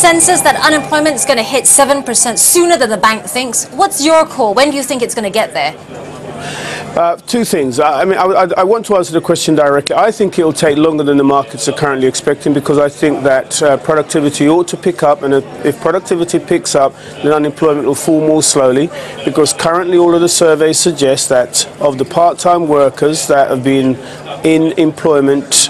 consensus that unemployment is going to hit 7% sooner than the bank thinks. What's your call? When do you think it's going to get there? Two things. I want to answer the question directly. I think it will take longer than the markets are currently expecting, because I think that productivity ought to pick up, and if productivity picks up, then unemployment will fall more slowly, because currently all of the surveys suggest that of the part-time workers that have been in employment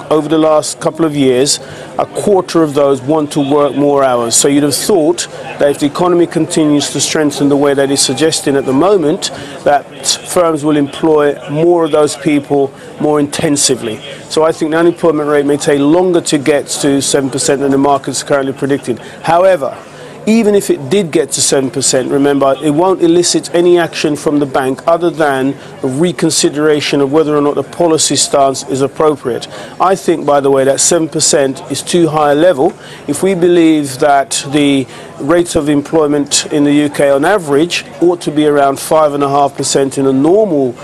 over the last couple of years, a quarter of those want to work more hours. So you'd have thought that if the economy continues to strengthen the way that it's suggesting at the moment, that firms will employ more of those people more intensively. So I think the unemployment rate may take longer to get to 7% than the markets are currently predicting. However, even if it did get to 7%, remember, it won't elicit any action from the bank other than a reconsideration of whether or not the policy stance is appropriate. I think, by the way, that 7% is too high a level. If we believe that the rate of employment in the UK on average ought to be around 5.5% in a normal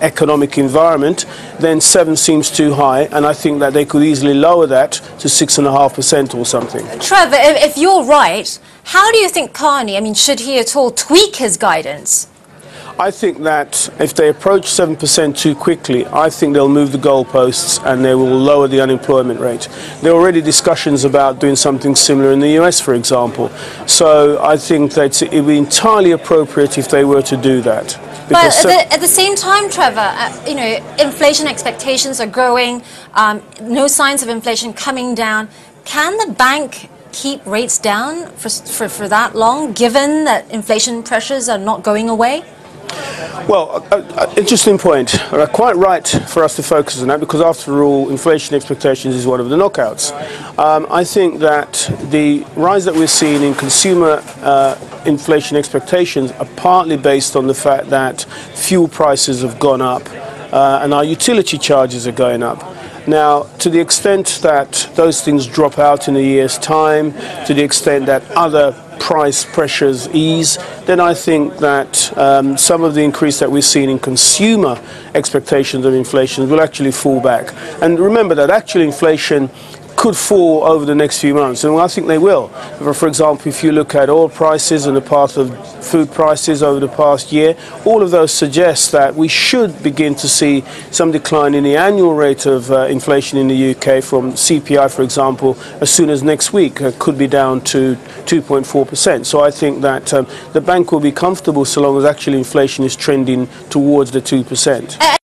economic environment, then 7 seems too high, and I think that they could easily lower that to 6.5% or something. Trevor, if you're right, how do you think Carney, should he at all tweak his guidance? I think that if they approach 7% too quickly, I think they'll move the goalposts and they will lower the unemployment rate. There are already discussions about doing something similar in the US, for example. So I think that it would be entirely appropriate if they were to do that. But at the same time, Trevor, inflation expectations are growing, no signs of inflation coming down. Can the bank keep rates down for that long, given that inflation pressures are not going away? Well, interesting point. Quite right for us to focus on that, because after all, inflation expectations is one of the knockouts. I think that the rise that we're seeing in consumer inflation expectations are partly based on the fact that fuel prices have gone up and our utility charges are going up. Now, to the extent that those things drop out in a year's time, to the extent that other price pressures ease, then I think that some of the increase that we're seeing in consumer expectations of inflation will actually fall back. And remember that actually inflation could fall over the next few months, and I think they will. For example, if you look at oil prices and the path of food prices over the past year, all of those suggest that we should begin to see some decline in the annual rate of inflation in the UK from CPI, for example, as soon as next week. Could be down to 2.4%. So I think that the bank will be comfortable so long as actually inflation is trending towards the 2%.